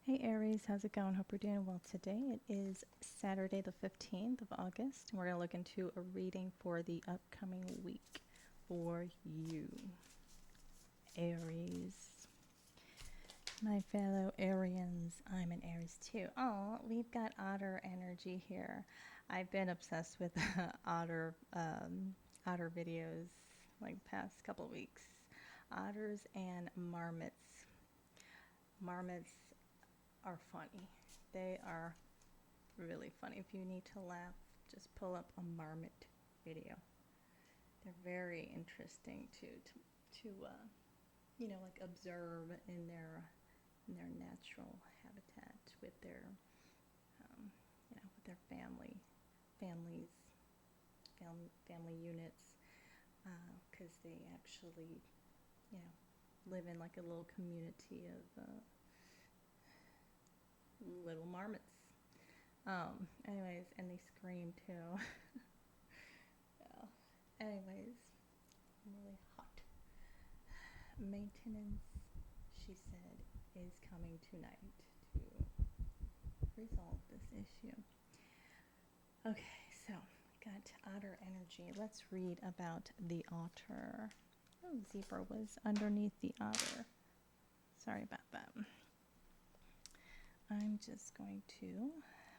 Hey Aries, how's it going? Hope you're doing well today. It is Saturday the 15th of August, and we're going to look into a reading for the upcoming week for you, Aries. My fellow Arians, I'm an Aries too. Oh, we've got otter energy here. I've been obsessed with otter videos like the past couple weeks. Otters and marmots. Marmots are funny. They are really funny. If you need to laugh, just pull up a marmot video. They're very interesting to like observe in their natural habitat with their with their family units, because they actually live in like a little community of little marmots. Anyways, and they scream too. Yeah. Anyways, really hot. Maintenance, she said, is coming tonight to resolve this issue. Okay, so got otter energy. Let's read about the otter. Oh, zebra was underneath the otter. Sorry about that. I'm just going to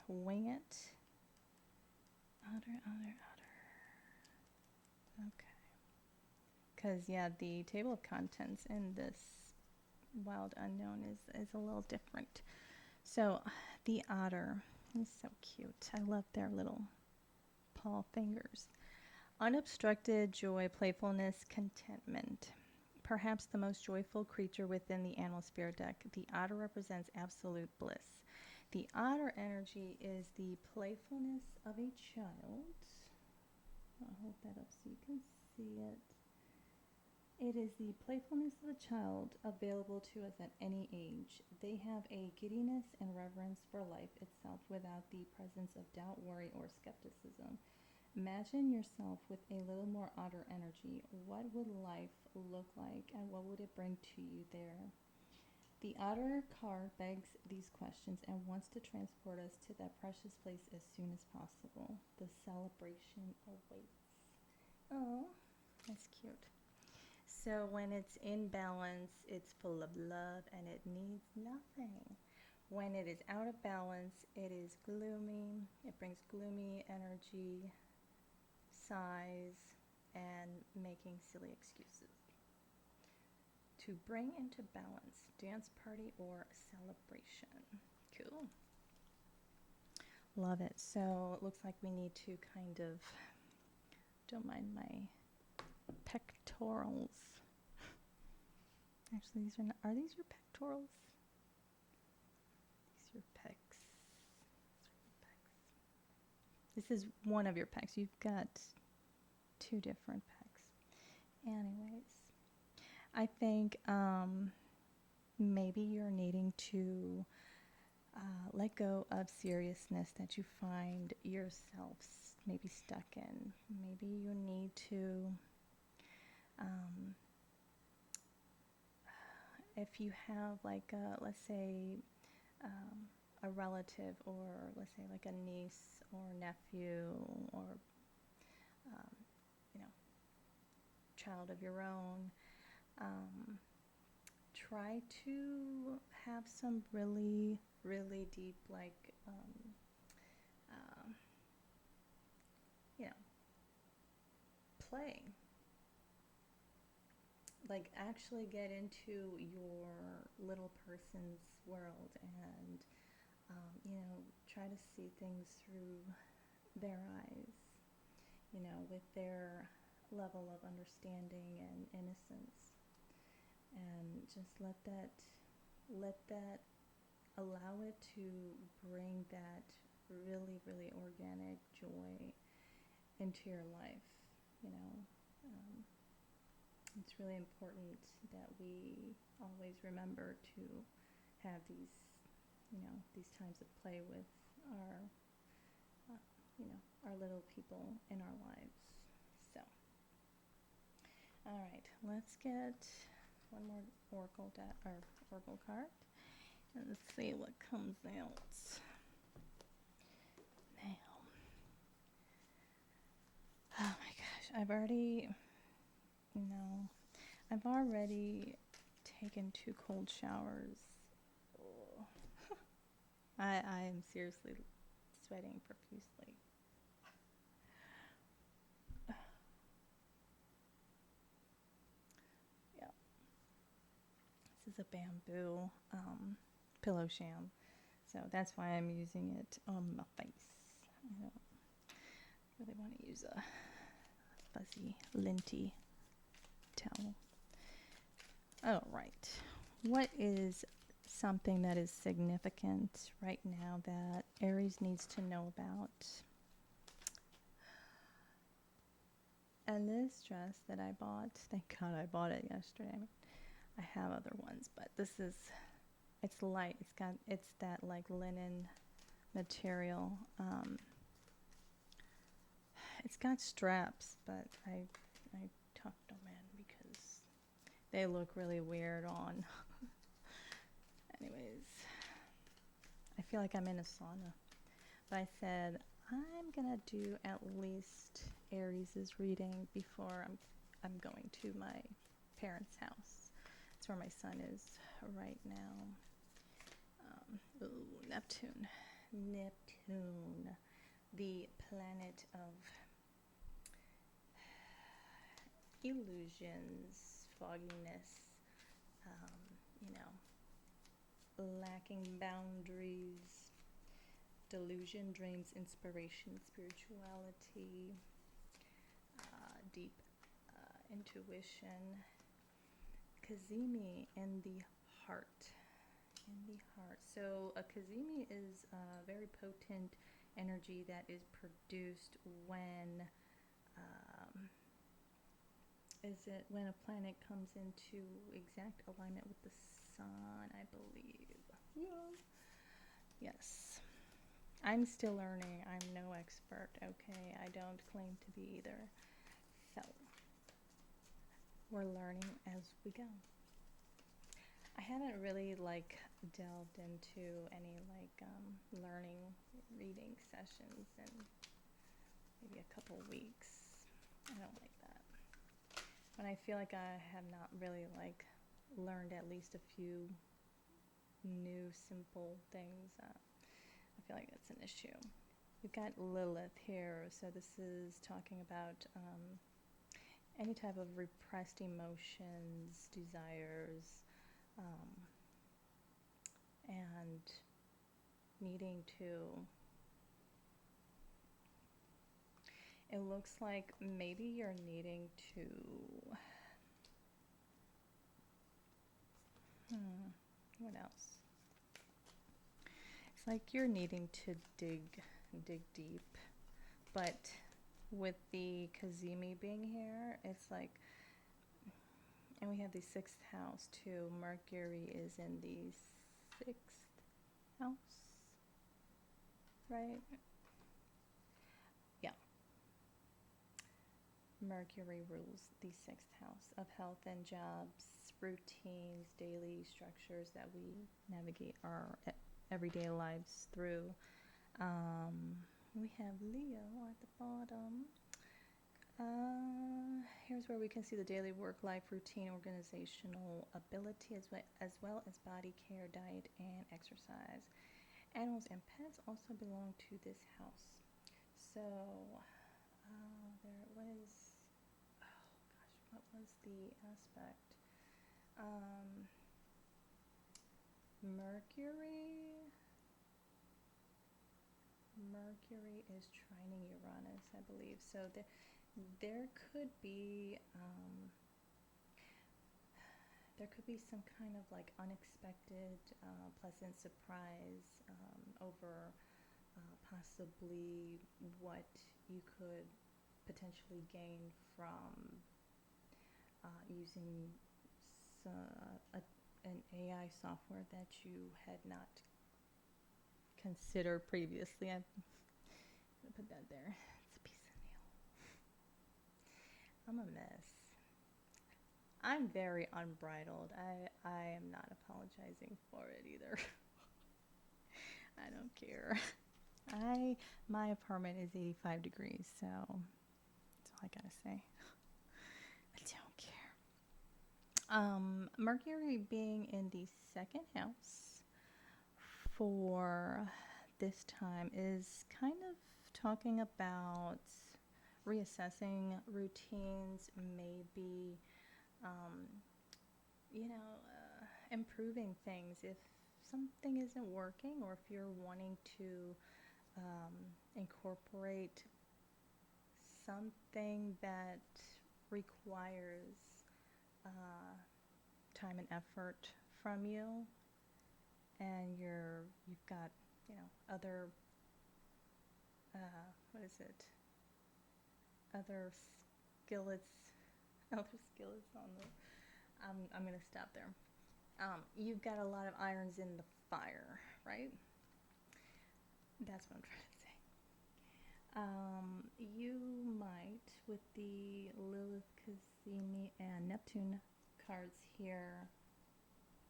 wing it. Otter, otter, otter. Okay. Because, yeah, the table of contents in this wild unknown is a little different. So, the otter is so cute. I love their little paw fingers. Unobstructed joy, playfulness, contentment. Perhaps the most joyful creature within the animal spirit deck, the otter represents absolute bliss. The otter energy is the playfulness of a child. I'll hold that up so you can see it. It is the playfulness of a child available to us at any age. They have a giddiness and reverence for life itself without the presence of doubt, worry, or skepticism. Imagine yourself with a little more otter energy. What would life look like and what would it bring to you there? The otter card begs these questions and wants to transport us to that precious place as soon as possible. The celebration awaits. Oh, that's cute. So when it's in balance, it's full of love and it needs nothing. When it is out of balance, it is gloomy. It brings gloomy energy, sighs, and making silly excuses. To bring into balance, dance party or celebration. Cool. Love it. So it looks like we need to kind of, don't mind my pectorals. Actually, these are not, are these your pectorals? These are your pecs. This is one of your pecs. You've got two different pecs. Anyways, I think maybe you're needing to let go of seriousness that you find yourself maybe stuck in. Maybe you need to, if you have like let's say a relative, or let's say like a niece or nephew, or um, you know, child of your own, try to have some really, really deep, like, uh, you know, play. Like, actually get into your little person's world and, try to see things through their eyes, with their level of understanding and innocence. And just let that allow it to bring that really, really organic joy into your life. You know, um, it's really important that we always remember to have these times of play with our, our little people in our lives. So, all right, let's get one more oracle card. Let's see what comes out now. Oh my gosh, I've already taken 2 cold showers. Oh. I am seriously sweating profusely. Yeah. This is a bamboo pillow sham. So that's why I'm using it on my face. I don't really want to use a fuzzy, linty towel. All right. What is something that is significant right now that Aries needs to know about? And this dress that I bought, thank God I bought it yesterday. I have other ones, but it's light. It's that like linen material. It's got straps, but I tucked them in because they look really weird on. Anyways, I feel like I'm in a sauna. But I said I'm gonna do at least Aries' reading before I'm going to my parents' house. That's where my son is right now. Ooh, Neptune, the planet of illusions, fogginess, lacking boundaries, delusion, dreams, inspiration, spirituality, deep intuition. Kazemi in the heart. So a Kazemi is a very potent energy that is produced when when a planet comes into exact alignment with the sun, I believe. Yeah. Yes. I'm still learning. I'm no expert, okay? I don't claim to be either. So, we're learning as we go. I haven't really delved into any learning reading sessions in maybe a couple weeks. I don't like that. When I feel like I have not really learned at least a few new simple things, I feel like that's an issue. We've got Lilith here, so this is talking about any type of repressed emotions, desires, and needing to, it looks like maybe you're needing to, what else? It's like you're needing to dig deep, but with the Kazemi being here, it's like, and we have the 6th house too. Mercury is in the 6th house, right? Yeah. Mercury rules the 6th house of health and jobs, routines, daily structures that we navigate our everyday lives through. We have Leo at the bottom. Here's where we can see the daily work-life routine, organizational ability, as well as body care, diet, and exercise. Animals and pets also belong to this house. So, what was the aspect? Mercury is trining Uranus, I believe. So there could be some kind of unexpected, pleasant surprise over possibly what you could potentially gain from using an AI software that you had not considered previously. I'm gonna put that there. It's a piece of nail. I'm a mess. I'm very unbridled. I am not apologizing for it either. care. I my apartment is 85 degrees, so that's all I gotta say. I don't care. Mercury being in the second house for this time is kind of talking about reassessing routines, maybe, um, improving things if something isn't working, or if you're wanting to incorporate something that requires uh, time and effort from you, and you've got other what is it, other skillets, other skillets on the. I'm gonna stop there. You've got a lot of irons in the fire, right? That's what I'm trying to say. You might, with the Lilith, Kazemi, and Neptune cards here,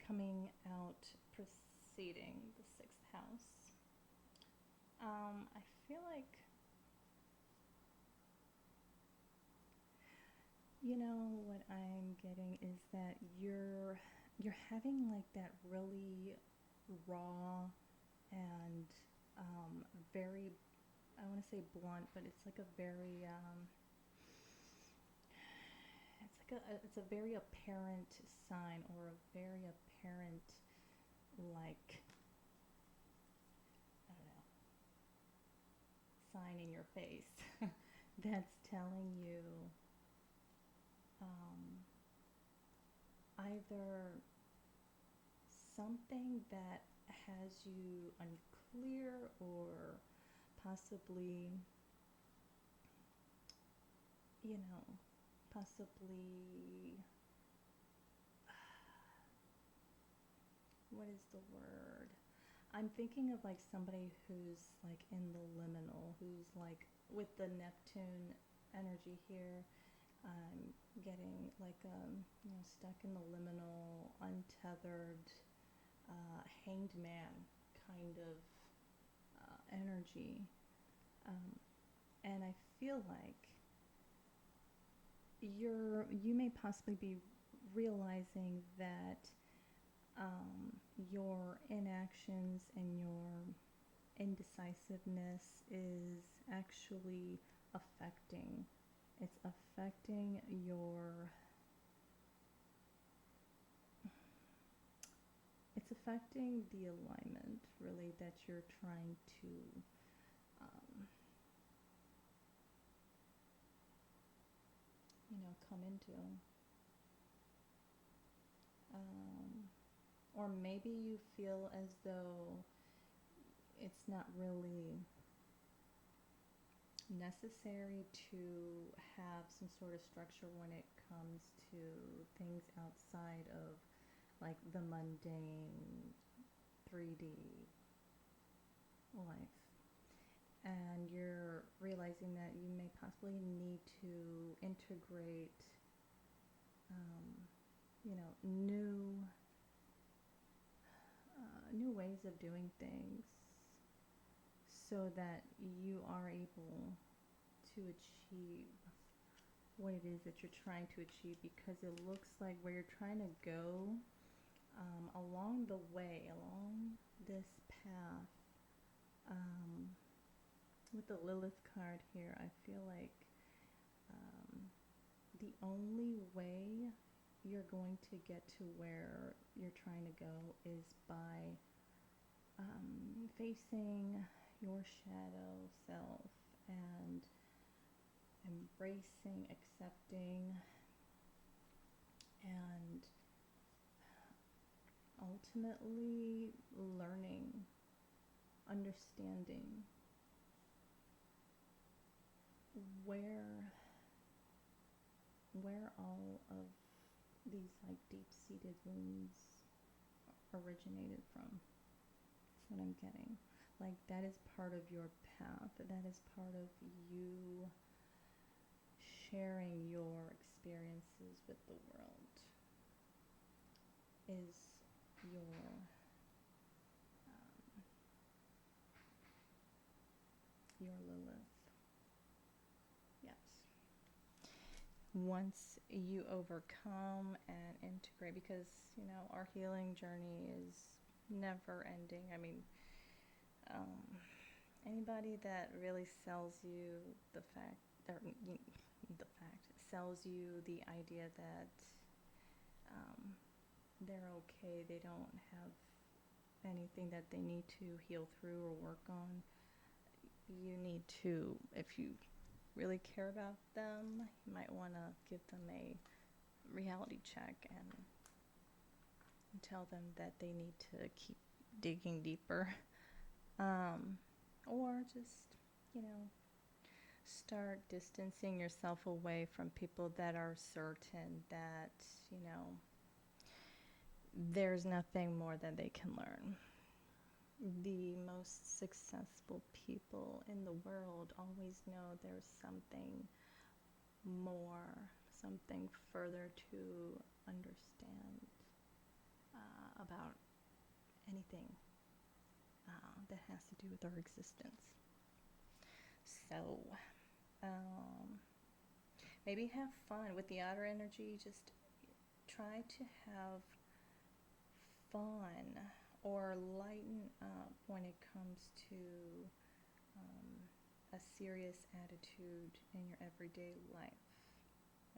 coming out preceding the sixth house. I feel like, what I'm getting is that you're having like that really raw and very, I want to say blunt, but it's like a very it's a very apparent sign, or a very apparent, like, I don't know, sign in your face that's telling you either something that has you unclear, or possibly, you know, possibly, what is the word? I'm thinking of like somebody who's like in the liminal, who's like with the Neptune energy here. I'm getting like stuck in the liminal, untethered, hanged man kind of energy, and I feel like you may possibly be realizing that your inactions and your indecisiveness is actually affecting it's affecting your it's affecting the alignment, really, that you're trying to come into, or maybe you feel as though it's not really necessary to have some sort of structure when it comes to things outside of like the mundane 3D life. And you're realizing that you may possibly need to integrate, new ways of doing things, so that you are able to achieve what it is that you're trying to achieve. Because it looks like where you're trying to go, along the way, along this path, with the Lilith card here, I feel like the only way you're going to get to where you're trying to go is by facing your shadow self, and embracing, accepting, and ultimately learning, understanding where all of these like deep-seated wounds originated from. That's what I'm getting. Like, that is part of your path. That is part of you sharing your experiences with the world. Is your your Lilith. Yes. Once you overcome and integrate, because, you know, our healing journey is never ending. I mean, anybody that really sells you the fact, or the fact, sells you the idea that they're okay, they don't have anything that they need to heal through or work on, you need to, if you really care about them, you might want to give them a reality check and tell them that they need to keep digging deeper. Or just, you know, start distancing yourself away from people that are certain that, you know, there's nothing more that they can learn. The most successful people in the world always know there's something more, something further to understand about anything that has to do with our existence. So, maybe have fun with the outer energy. Just try to have fun or lighten up when it comes to a serious attitude in your everyday life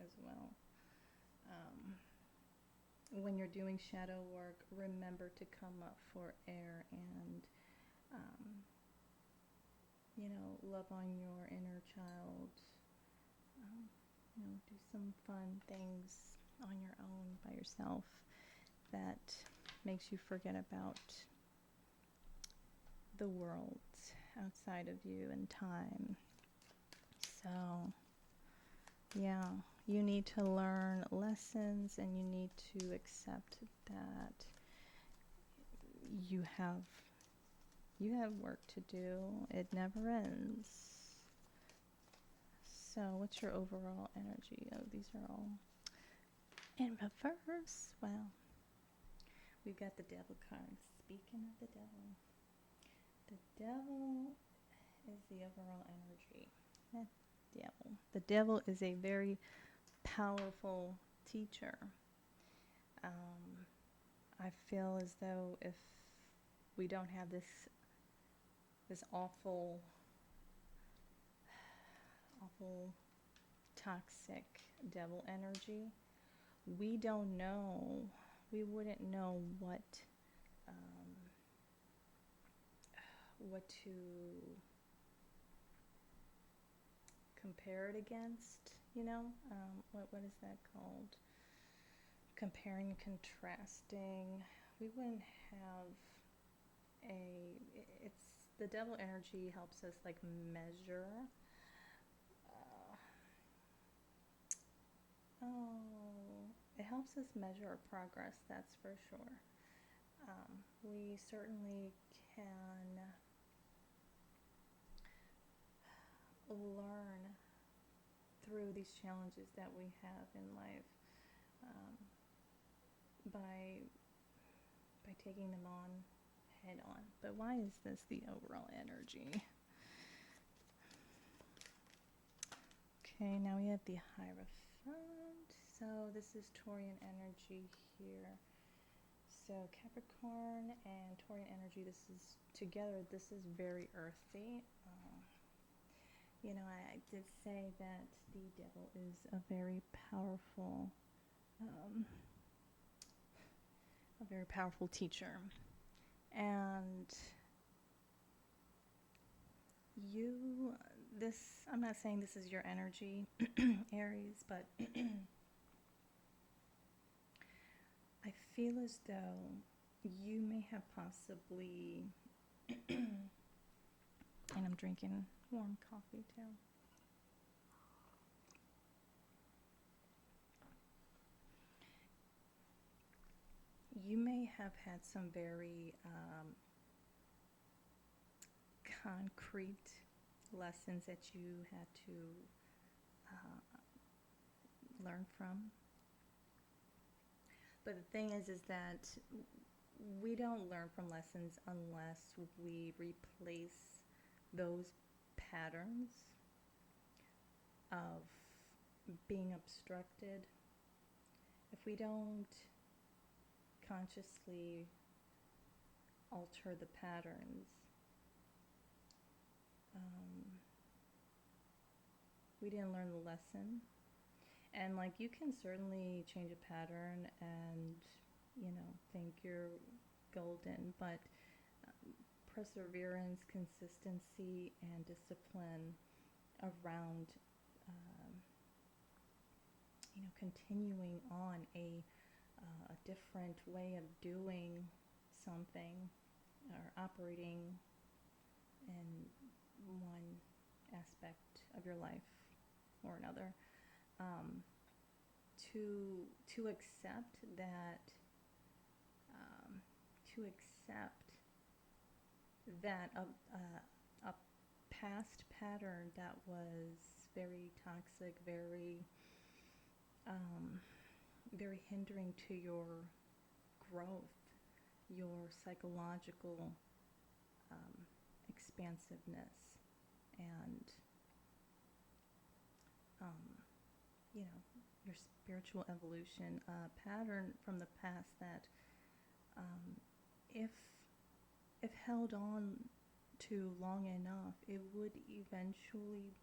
as well. When you're doing shadow work, remember to come up for air and, you know, love on your inner child. You know, do some fun things on your own by yourself that makes you forget about the world outside of you and time. So, yeah, you need to learn lessons and you need to accept that you have work to do. It never ends. So, what's your overall energy? Oh, these are all in reverse. Well, we've got the devil card. Speaking of the devil is the overall energy. The devil is a very powerful teacher. I feel as though if we don't have this awful toxic devil energy, we wouldn't know what to compare it against, you know. What is that called? Comparing and contrasting. We wouldn't have it's the devil energy helps us like measure. It helps us measure our progress, that's for sure. We certainly can learn through these challenges that we have in life by taking them on head on. But why is this the overall energy? Okay, now we have the Hierophant. So this is Taurian energy here. So Capricorn and Taurian energy, this is together, this is very earthy. You know, I did say that the devil is a very powerful teacher. And I'm not saying this is your energy, Aries, but I feel as though you may have possibly, and I'm drinking warm coffee too. You may have had some very concrete lessons that you had to learn from. But the thing is that we don't learn from lessons unless we replace those patterns of being obstructed, if we don't consciously alter the patterns, we didn't learn the lesson. And like, you can certainly change a pattern and, you know, think you're golden, but perseverance, consistency, and discipline around, you know, continuing on a different way of doing something or operating in one aspect of your life or another, to accept that, to accept that a past pattern that was very toxic, very very hindering to your growth, your psychological expansiveness, and you know, your spiritual evolution, a pattern from the past that, if held on to long enough, it would eventually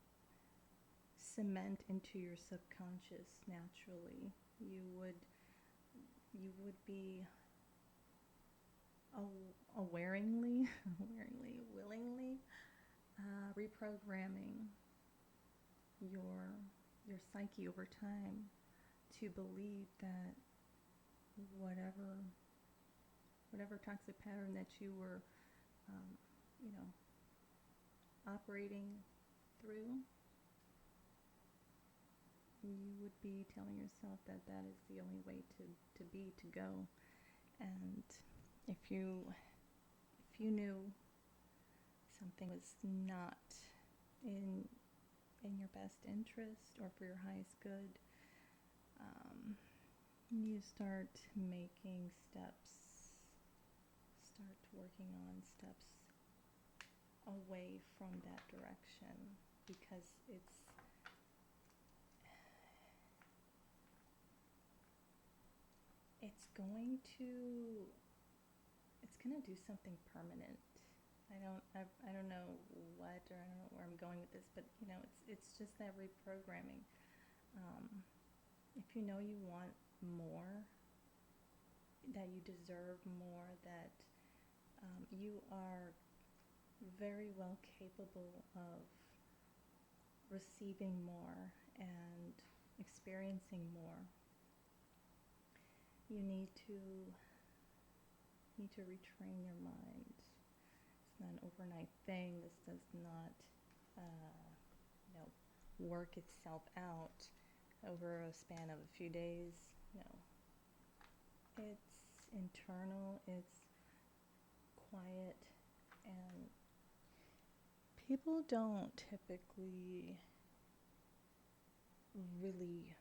cement into your subconscious naturally. You would be awaringly, willingly reprogramming your psyche over time to believe that whatever toxic pattern that you were, you know, operating through, you would be telling yourself that that is the only way to go. And if you knew something was not in your best interest or for your highest good, you start making steps, start working on steps away from that direction, because it's going to do something permanent. I don't know what, or I don't know where I'm going with this, but you know, it's just that reprogramming. If you know you want more, that you deserve more, that you are very well capable of receiving more and experiencing more, you need to retrain your mind. It's not an overnight thing. This does not, you know, work itself out over a span of a few days. No, it's internal. It's quiet, and people don't typically really,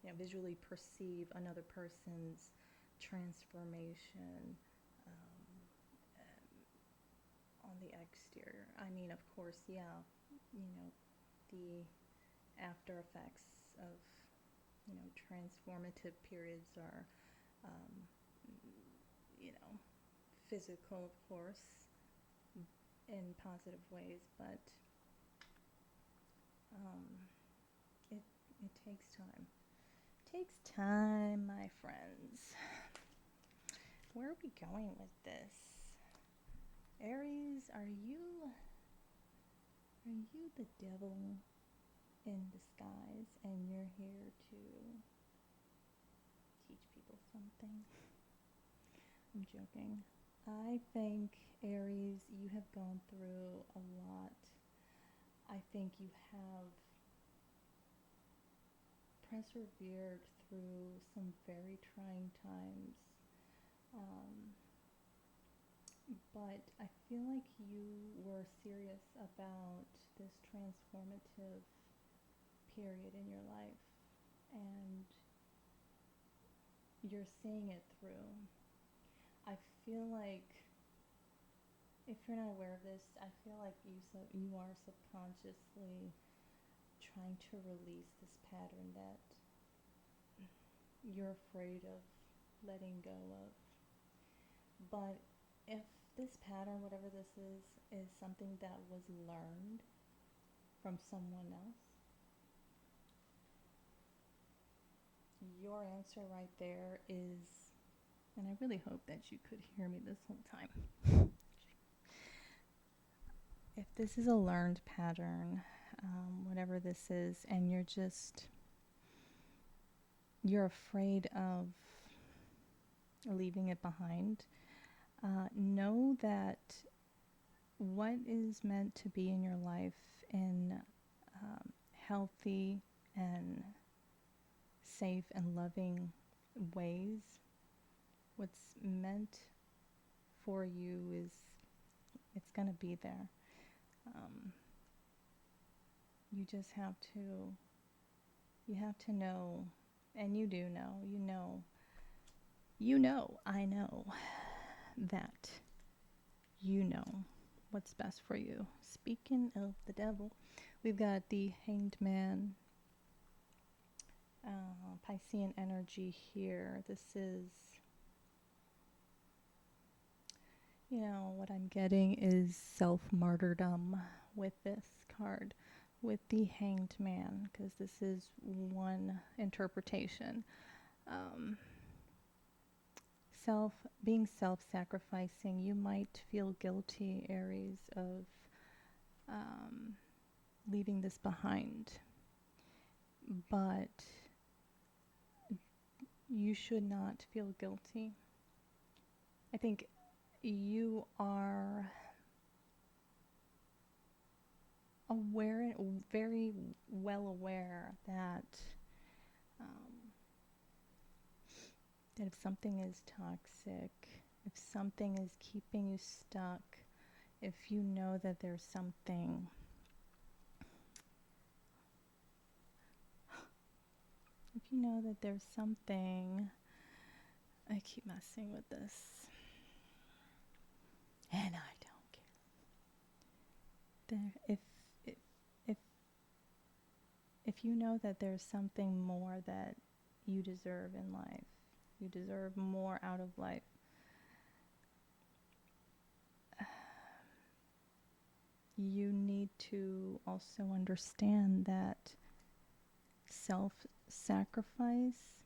you know, visually perceive another person's transformation on the exterior. I mean, of course, yeah, you know, the after effects of, you know, transformative periods are, you know, physical, of course, in positive ways, but it takes time. It takes time, my friends. Where are we going with this? Aries, are you the devil in disguise, and you're here to teach people something? I'm joking. I think, Aries, you have gone through a lot. I think you have persevered through some very trying times. But I feel like you were serious about this transformative period in your life, and you're seeing it through. I feel like if you're not aware of this, I feel like you are subconsciously trying to release this pattern that you're afraid of letting go of. But if this pattern, whatever this is something that was learned from someone else, your answer right there is, and I really hope that you could hear me this whole time. If this is a learned pattern, whatever this is, and you're afraid of leaving it behind, know that what is meant to be in your life in healthy and safe and loving ways, what's meant for you it's going to be there. You just have to know, and you do know, I know that you know what's best for you. Speaking of the devil, we've got the Hanged Man, Piscean energy here. This is, what I'm getting is self-martyrdom with this card, with the Hanged Man, because this is one interpretation. Being self-sacrificing, you might feel guilty, Aries, of leaving this behind, but you should not feel guilty. I think you are aware, very well aware that that if something is toxic, if something is keeping you stuck, if you know that there's something I keep messing with this, and I don't care. If you know that there's something more that you deserve in life, you deserve more out of life, you need to also understand that self-sacrifice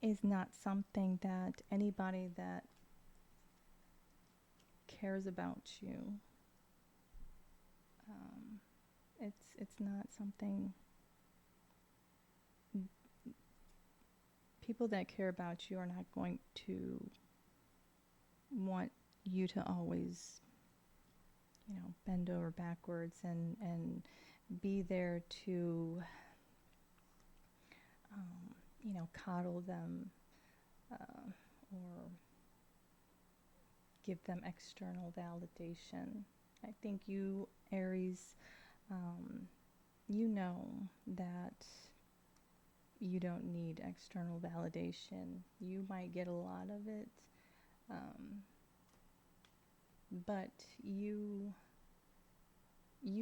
is not something that anybody that cares about you, it's not something, people that care about you are not going to want you to always, bend over backwards and be there to, coddle them or give them external validation. I think you, Aries, you know that you don't need external validation. You might get a lot of it, but you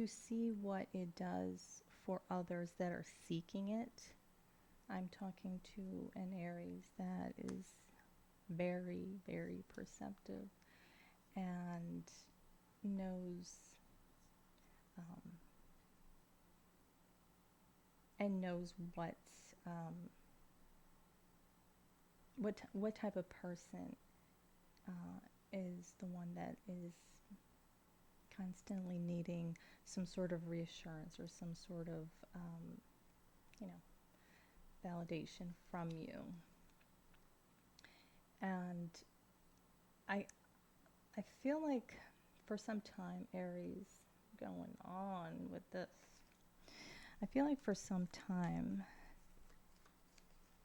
see what it does for others that are seeking it. I'm talking to an Aries that is very, very perceptive and knows what type of person is the one that is constantly needing some sort of reassurance or some sort of validation from you. And I feel like for some time, Aries, going on with this, I feel like for some time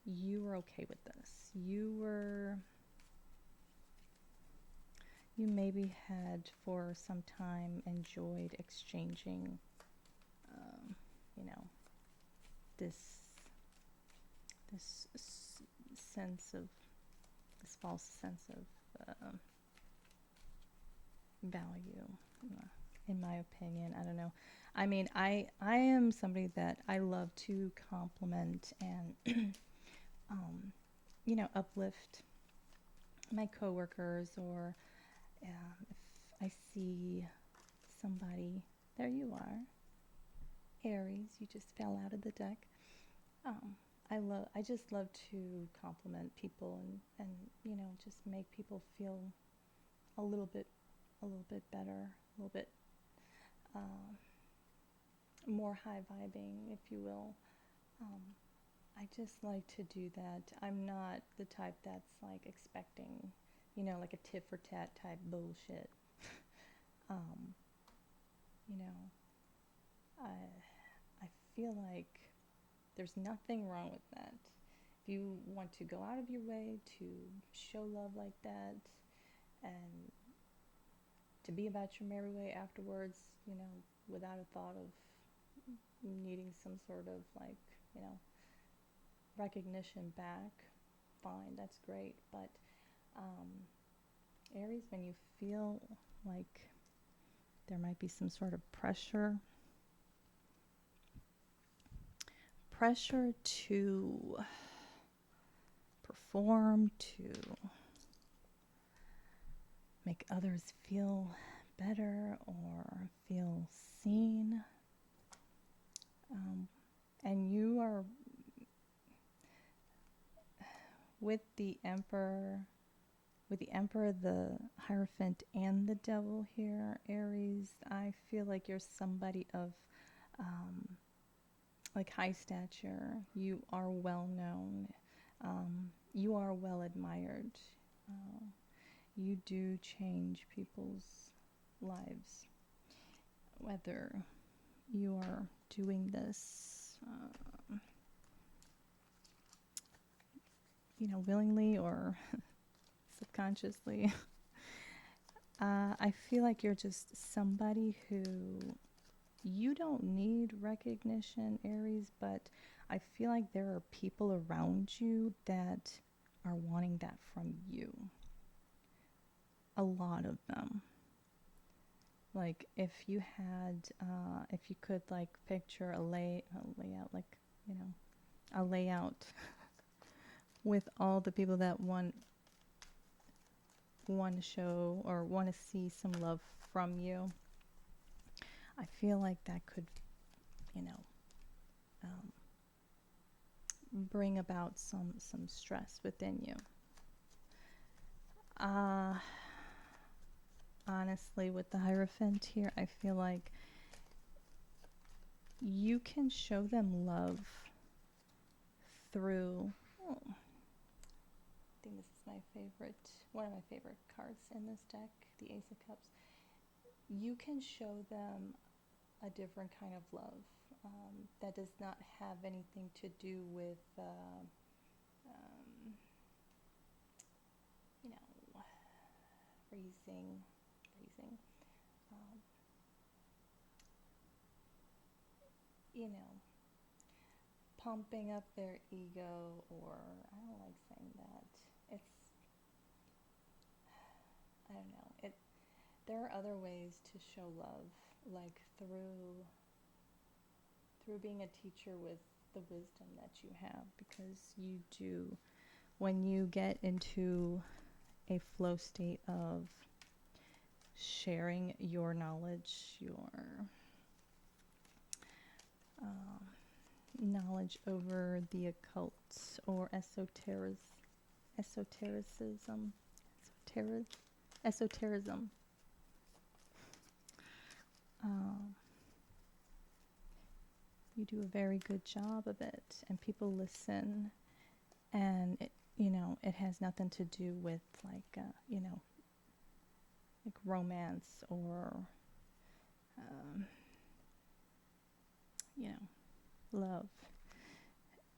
you were okay with this. You maybe had for some time enjoyed exchanging, this sense of, this false sense of value, in my opinion. I don't know. I mean, I am somebody that I love to compliment and uplift my coworkers, or if I see somebody, there you are, Aries, you just fell out of the deck. Um, I just love to compliment people and just make people feel a little bit, better, a little bit more high vibing, if you will. Um, I just like to do that. I'm not the type that's like expecting, like a tit for tat type bullshit. Um, you know, I feel like there's nothing wrong with that. If you want to go out of your way to show love like that and to be about your merry way afterwards, without a thought of needing some sort of like, you know, recognition back, fine, that's great. But Aries, when you feel like there might be some sort of pressure to perform, to make others feel better or feel seen, and you are with the Emperor, the Hierophant, and the Devil here, Aries. I feel like you're somebody of like high stature. You are well known. You are well admired. You do change people's lives, whether you are doing this, willingly or subconsciously. I feel like you're just somebody who you don't need recognition, Aries, but I feel like there are people around you that are wanting that from you. A lot of them. Like if you could like picture a layout, like, a layout with all the people that want to show or want to see some love from you. I feel like that could, bring about some stress within you. Honestly, with the Hierophant here, I feel like you can show them love through, I think this is one of my favorite cards in this deck, the Ace of Cups. You can show them a different kind of love that does not have anything to do with, freezing, um, pumping up their ego, or I don't like saying that. It's, I don't know. There are other ways to show love, like through being a teacher with the wisdom that you have, because you do, when you get into a flow state of sharing your knowledge, your knowledge over the occult or esotericism. You do a very good job of it, and people listen, and it has nothing to do with like like romance or love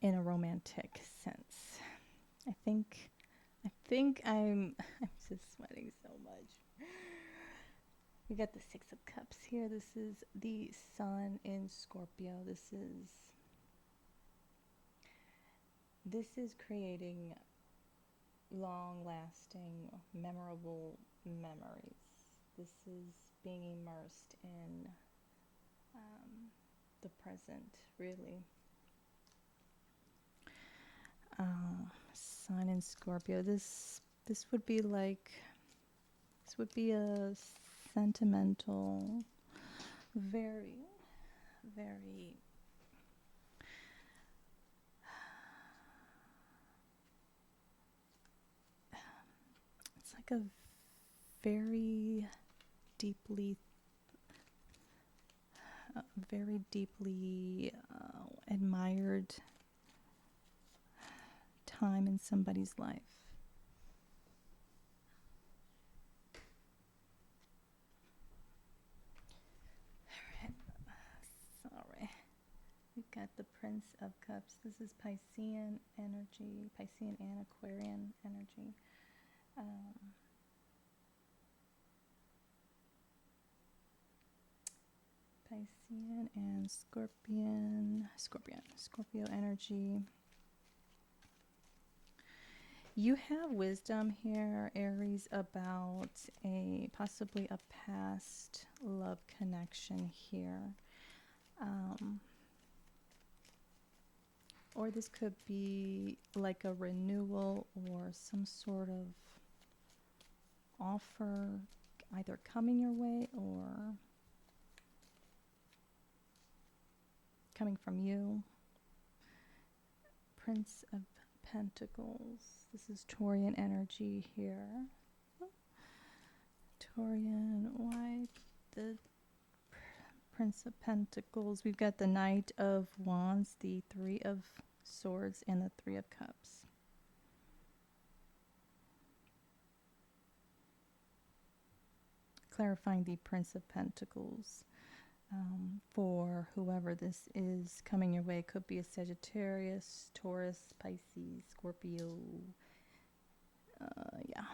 in a romantic sense. I think I'm just sweating so much. We got the Six of Cups here. This is the Sun in Scorpio. This is creating long-lasting, memorable memories. this is being immersed in the present, really. Sun in Scorpio. This would be like, this would be a sentimental, very, very it's like a very deeply admired time in somebody's life. Sorry. We've got the Prince of Cups. This is Piscean energy, Piscean and Aquarian energy. Piscean and Scorpio energy. You have wisdom here, Aries, about possibly a past love connection here. Or this could be like a renewal or some sort of offer either coming your way or coming from you. Prince of Pentacles. This is Taurian energy here. Taurian, why the Prince of Pentacles? We've got the Knight of Wands, the Three of Swords, and the Three of Cups. Clarifying the Prince of Pentacles. For whoever this is coming your way, could be a Sagittarius, Taurus, Pisces, Scorpio. Yeah.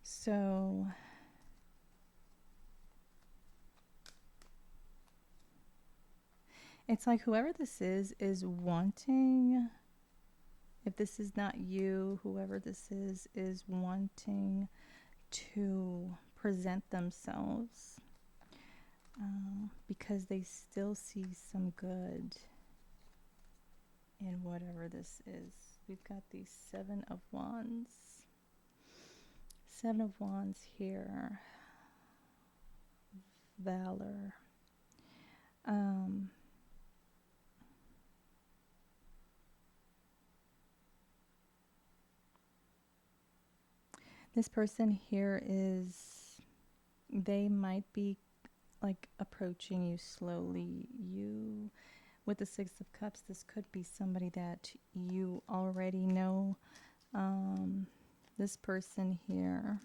So it's like whoever this is wanting, if this is not you, whoever this is wanting to present themselves because they still see some good in whatever this is. We've got the Seven of Wands. Seven of Wands here. Valor. This person here they might be like approaching you slowly. With the Six of Cups, this could be somebody that you already know. This person here.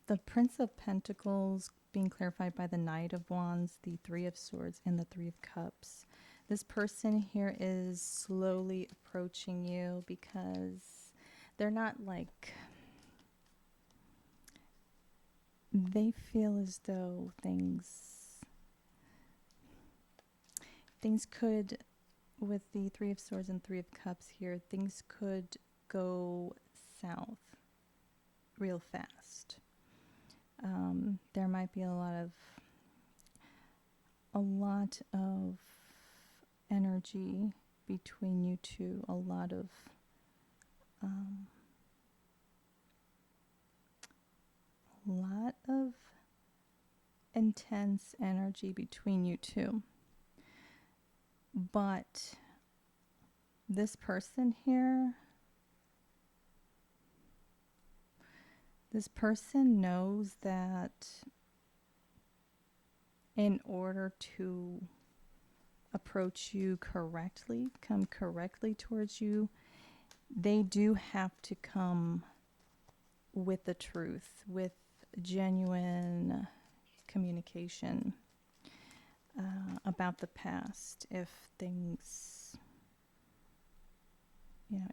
The Prince of Pentacles being clarified by the Knight of Wands, the Three of Swords, and the Three of Cups. This person here is slowly approaching you because they're not like, they feel as though things could, with the Three of Swords and Three of Cups here, things could go south real fast. There might be a lot of energy between you two, a lot of intense energy between you two. But this person here, this person knows that in order to approach you correctly, come correctly towards you, they do have to come with the truth, with genuine communication about the past. If things,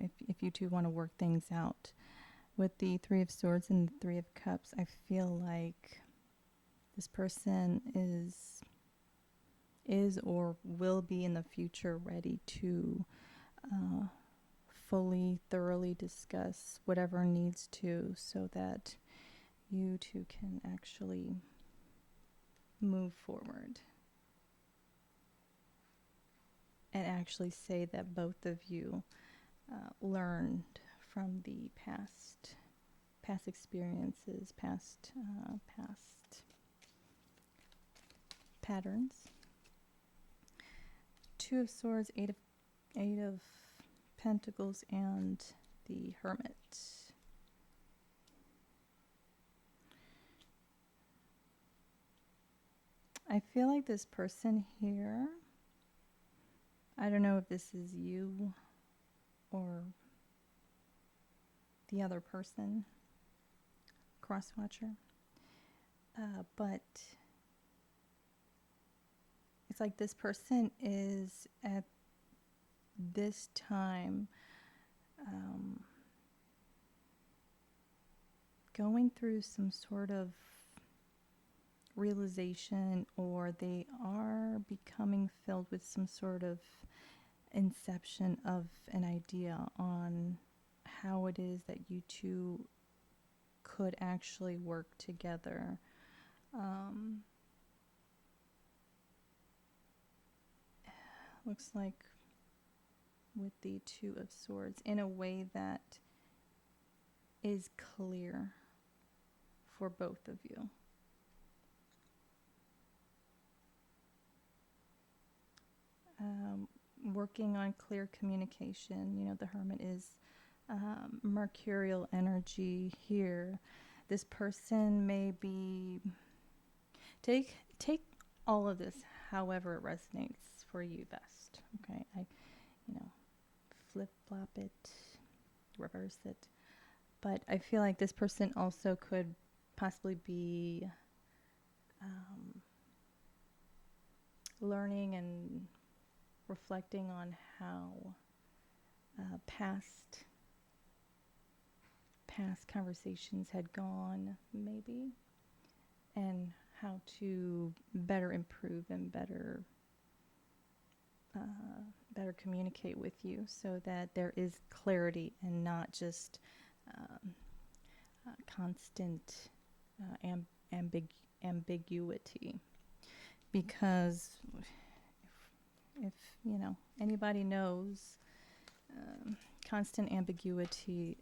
if you two want to work things out. With the Three of Swords and the Three of Cups, I feel like this person is or will be in the future ready to fully, thoroughly discuss whatever needs to so that you two can actually move forward and actually say that both of you learned from the past experiences, past patterns. Two of Swords, Eight of Pentacles, and the Hermit. I feel like this person here, I don't know if this is you or the other person, cross-watcher, but it's like this person is at this time going through some sort of realization, or they are becoming filled with some sort of inception of an idea on how it is that you two could actually work together. Looks like with the Two of Swords, in a way that is clear for both of you. Working on clear communication. You know, the Hermit is mercurial energy here. This person may be take all of this however it resonates for you best. Okay, flip flop it, reverse it, but I feel like this person also could possibly be learning and reflecting on how past conversations had gone, maybe, and how to better improve and better communicate with you, so that there is clarity and not just constant ambiguity. Because if you know, anybody knows, constant ambiguity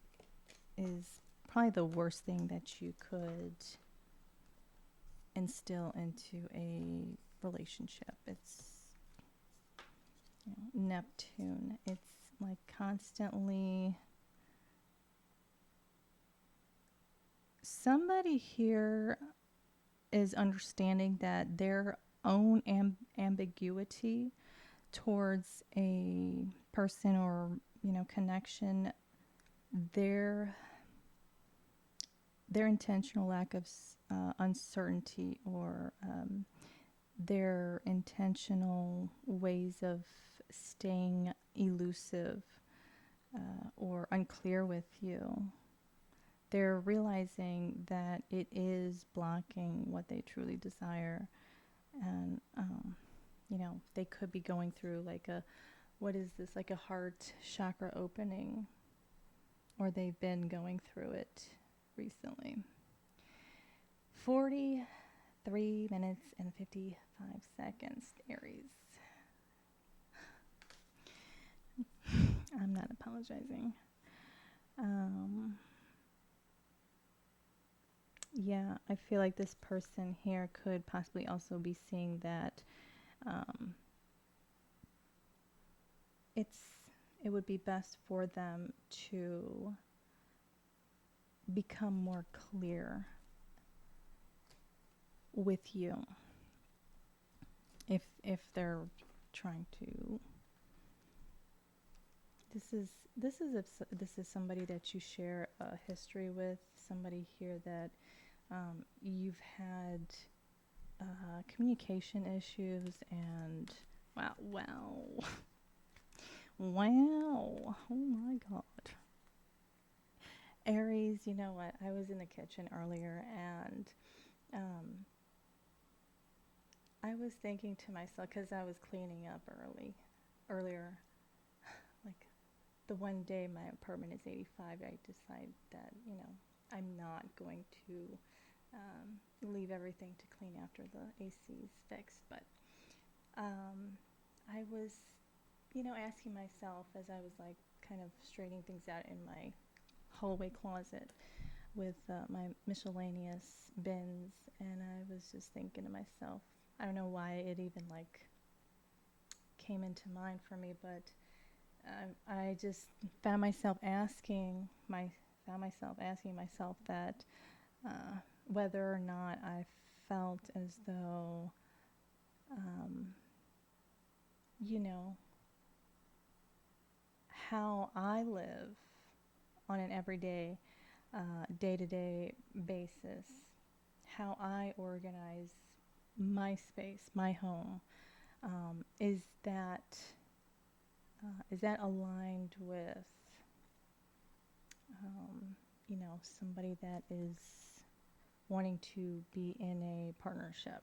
is probably the worst thing that you could instill into a relationship. It's, Neptune. It's like constantly somebody here is understanding that their own ambiguity towards a person or connection, their intentional lack of uncertainty, or their intentional ways of staying elusive or unclear with you, they're realizing that it is blocking what they truly desire. And they could be going through like a heart chakra opening, or they've been going through it recently. 43 minutes and 55 seconds, Aries. I'm not apologizing. Yeah, I feel like this person here could possibly also be seeing that it would be best for them to become more clear with you if they're trying to. This is somebody that you share a history with, somebody here that you've had communication issues, and wow, oh my God. Aries, you know what? I was in the kitchen earlier, and I was thinking to myself, because I was cleaning up earlier, like the one day my apartment is 85, I decide that, I'm not going to leave everything to clean after the AC is fixed. But I was, asking myself as I was like kind of straightening things out in my hallway closet with my miscellaneous bins, and I was just thinking to myself, I don't know why it even like came into mind for me, but I just found myself asking myself that whether or not I felt as though, um, you know, how I live on an everyday, day-to-day basis, how I organize my space, my home, is that aligned with, somebody that is wanting to be in a partnership?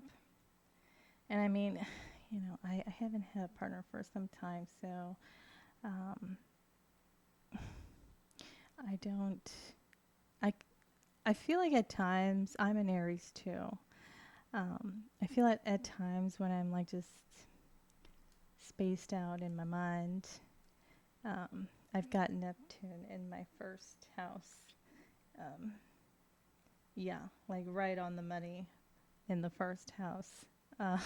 And I mean, I haven't had a partner for some time, so um, I don't. I I feel like at times I'm an Aries too. I feel at times when I'm like just spaced out in my mind. I've got Neptune in my first house. Um, yeah, like right on the money in the first house, uh,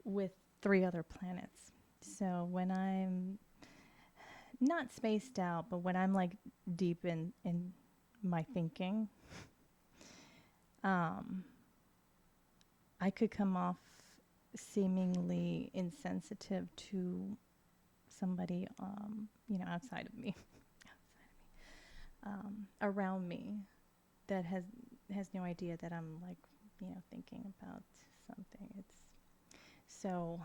with 3 other planets. So when I'm not spaced out, but when I'm like deep in my thinking, um, I could come off seemingly insensitive to somebody, outside of me, around me, that has no idea that I'm like, thinking about something. It's so,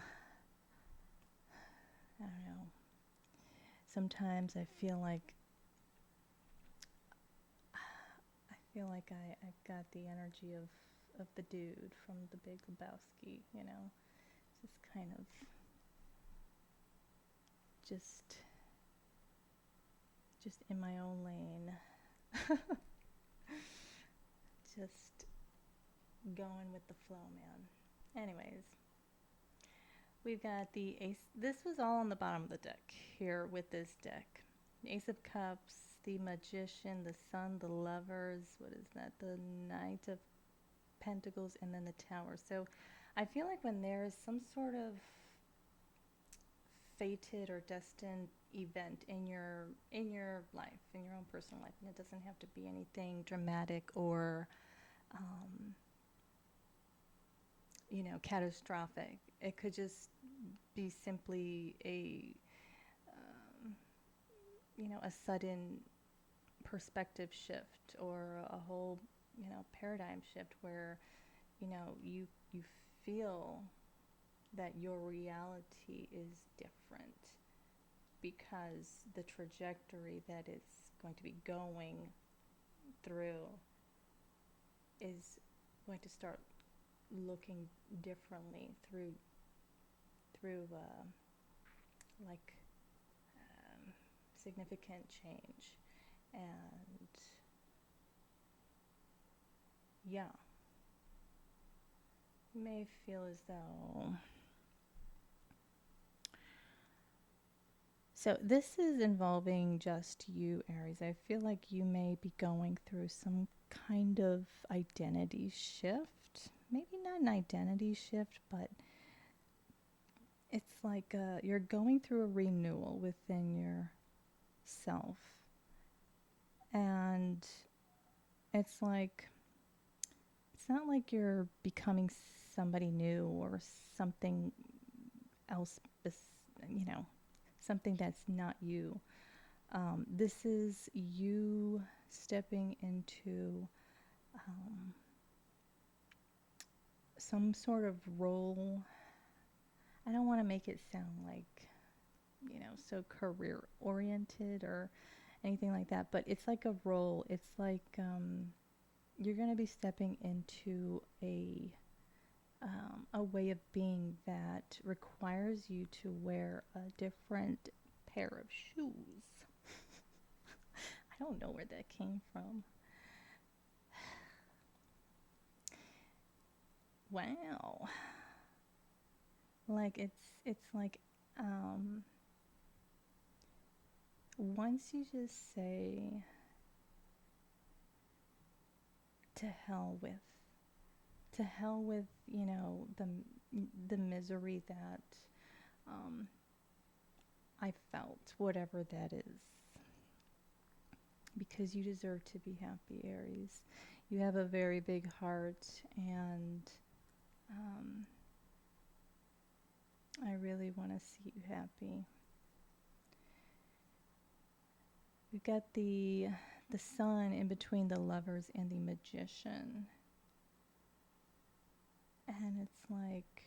I don't know. Sometimes I've got the energy of the dude from The Big Lebowski, just kind of just in my own lane, just going with the flow, man. Anyways, we've got the ace. This was all on the bottom of the deck here with this deck. The Ace of Cups, the Magician, the Sun, the Lovers. What is that? The Knight of Pentacles, and then the Tower. So I feel like when there's some sort of fated or destined event in your life, in your own personal life, and it doesn't have to be anything dramatic or catastrophic. It could just be simply a sudden perspective shift, or a whole, paradigm shift, where, you feel that your reality is different because the trajectory that it's going to be going through is going to start looking differently through like significant change. And yeah, you may feel as though, so this is involving just you, Aries. I feel like you may be going through some kind of identity shift. Maybe not an identity shift, but it's like you're going through a renewal within yourself. And it's like, it's not like you're becoming somebody new or something else, something that's not you. This is you stepping into some sort of role. I don't want to make it sound like, so career oriented or anything like that, but it's like a role. It's like you're going to be stepping into a way of being that requires you to wear a different pair of shoes. I don't know where that came from. Wow. Like it's like once you just say to hell with you know, the misery that I felt, whatever that is, because you deserve to be happy, Aries. You have a very big heart, and I really want to see you happy. We've got the sun in between the Lovers and the Magician. And it's like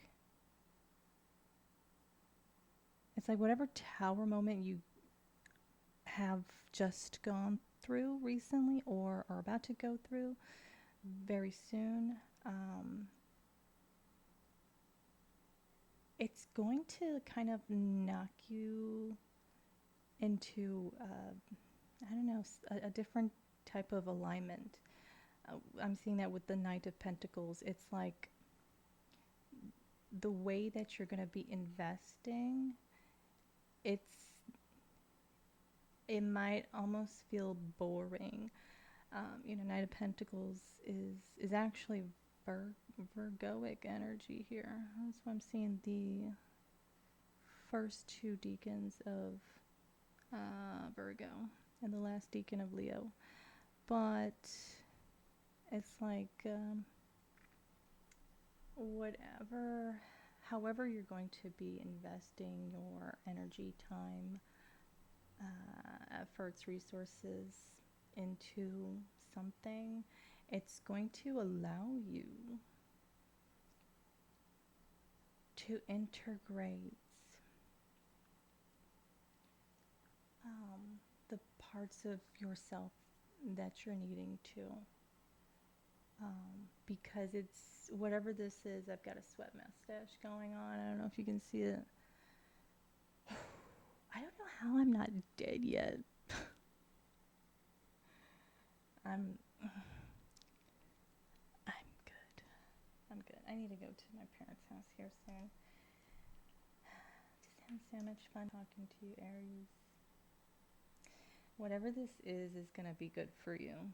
whatever tower moment you have just gone through recently or are about to go through very soon, it's going to kind of knock you into, I don't know, a different type of alignment. I'm seeing that with the Knight of Pentacles. It's like the way that you're going to be investing, it might almost feel boring. You know, Knight of Pentacles is actually Virgoic energy here. That's why I'm seeing the first two decans of Virgo and the last decan of Leo. But it's like however you're going to be investing your energy, time, efforts, resources into something, it's going to allow you to integrate the parts of yourself that you're needing to. Because it's whatever this is. I've got a sweat mustache going on. I don't know if you can see it. I don't know how I'm not dead yet. I'm good. I'm good. I need to go to my parents' house here soon. Just having so much fun talking to you, Aries. Whatever this is gonna be good for you.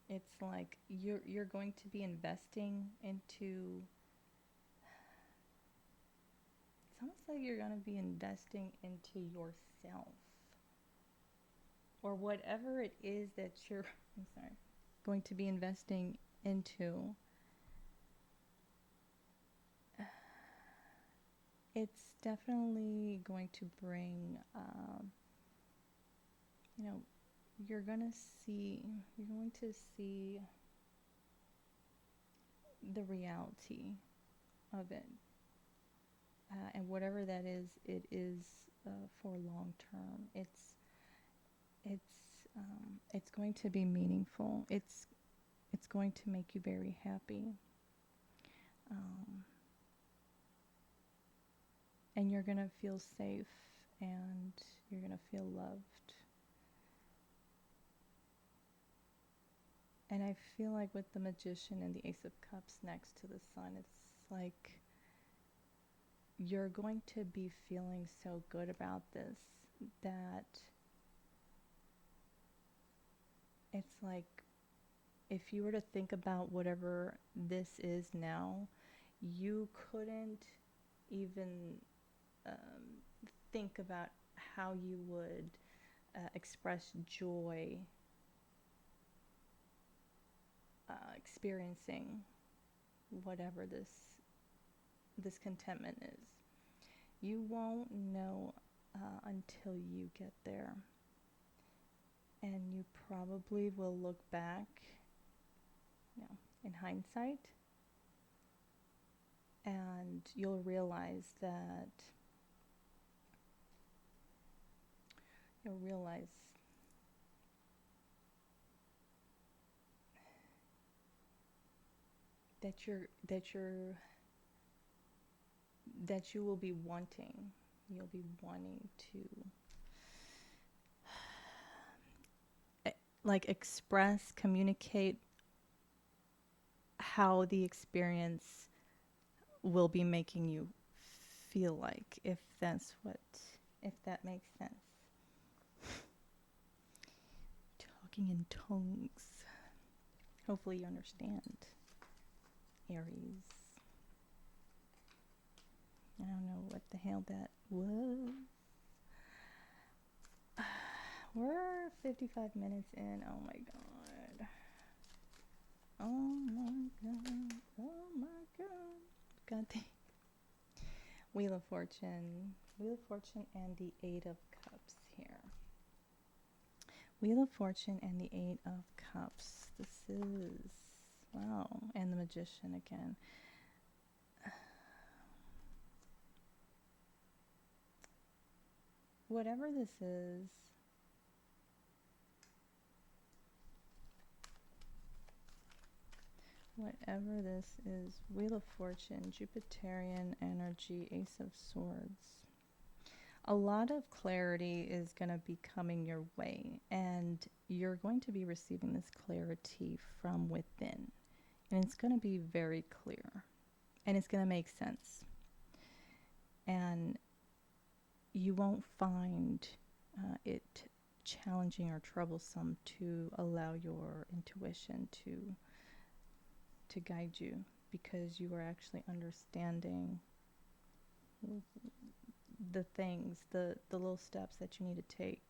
It's like you're going to be investing into. It's almost like you're going to be investing into yourself, or whatever it is that you're. I'm sorry, going to be investing into. It's definitely going to bring. You know, you're going to see the reality of it, and whatever that is, it is for long term. It's going to be meaningful. It's going to make you very happy, and you're gonna feel safe, and you're gonna feel loved. And I feel like with the Magician and the Ace of Cups next to the Sun, it's like you're going to be feeling so good about this that it's like if you were to think about whatever this is now, you couldn't even think about how you would express joy experiencing whatever this contentment is. You won't know until you get there. And you probably will look back, you know, in hindsight, and you'll realize that that you will be wanting you'll be wanting to like express, communicate how the experience will be making you feel like, if that makes sense. Talking in tongues. Hopefully you understand, Aries. I don't know what the hell that was. We're 55 minutes in. Oh my god. Oh my god. Oh my god. Got the Wheel of Fortune. Wheel of Fortune and the Eight of Cups here. Wheel of Fortune and the Eight of Cups. This is, wow. And the Magician again. Whatever this is, Wheel of Fortune, Jupiterian energy, Ace of Swords. A lot of clarity is going to be coming your way, and you're going to be receiving this clarity from within. And it's going to be very clear, and it's going to make sense. And you won't find it challenging or troublesome to allow your intuition to guide you, because you are actually understanding the things, the little steps that you need to take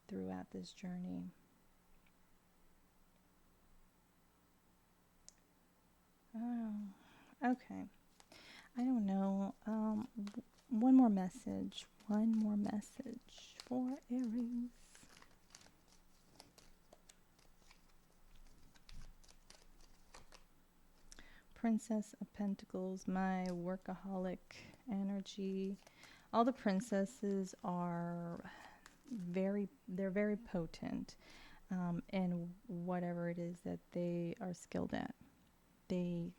throughout this journey. Oh, okay. I don't know. One more message for Aries. Princess of Pentacles, my workaholic energy. All the princesses are they're very potent in whatever it is that they are skilled at. They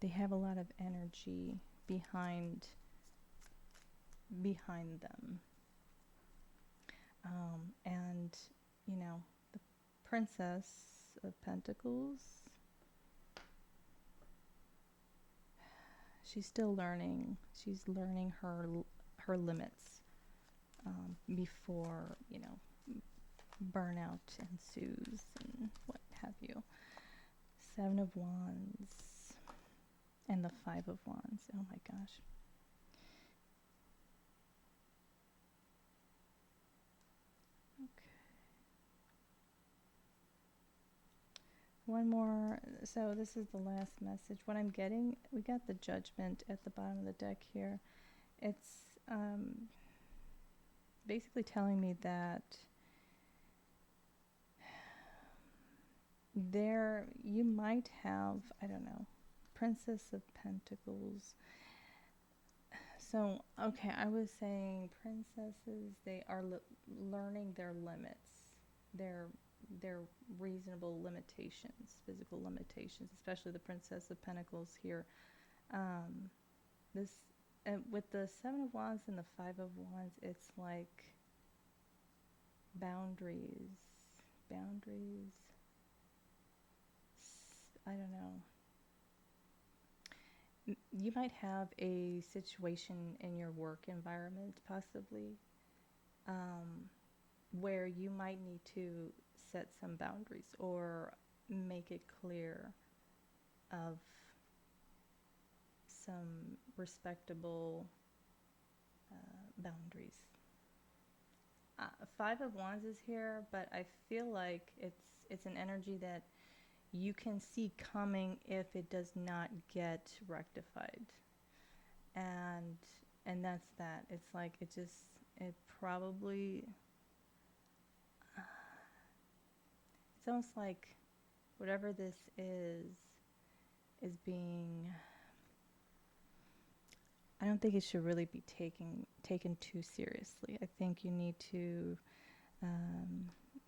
have a lot of energy behind them. And, you know, the Princess of Pentacles, she's still learning. She's learning her limits before, you know, burnout ensues and what have you. Seven of Wands and the Five of Wands. Oh my gosh. Okay. One more. So this is the last message. What I'm getting, we got the Judgment at the bottom of the deck here. It's basically telling me that you might have, I don't know, Princess of Pentacles. So, okay, I was saying princesses, they are learning their limits, their reasonable limitations, physical limitations, especially the Princess of Pentacles here. This with the Seven of Wands and the Five of Wands, it's like boundaries. I don't know. You might have a situation in your work environment, possibly, where you might need to set some boundaries or make it clear of some respectable boundaries. Five of Wands is here, but I feel like it's an energy that you can see coming if it does not get rectified. And that's that. It's like it probably, it's almost like whatever this is being, I don't think it should really be taken too seriously. I think you need to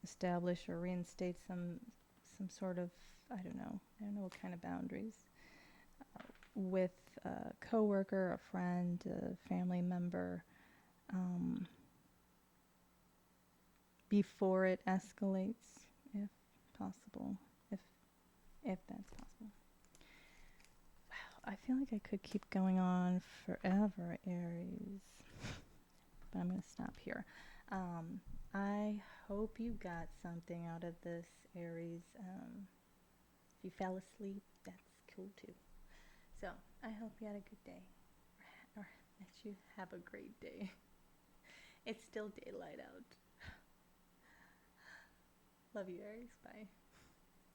establish or reinstate some sort of, I don't know what kind of boundaries. with a coworker, a friend, a family member, before it escalates, if possible, if that's possible. Wow, I feel like I could keep going on forever, Aries, but I'm going to stop here. I hope you got something out of this, Aries. If you fell asleep, that's cool too. So I hope you had a good day, or that you have a great day. It's still daylight out. Love you, Aries. Bye.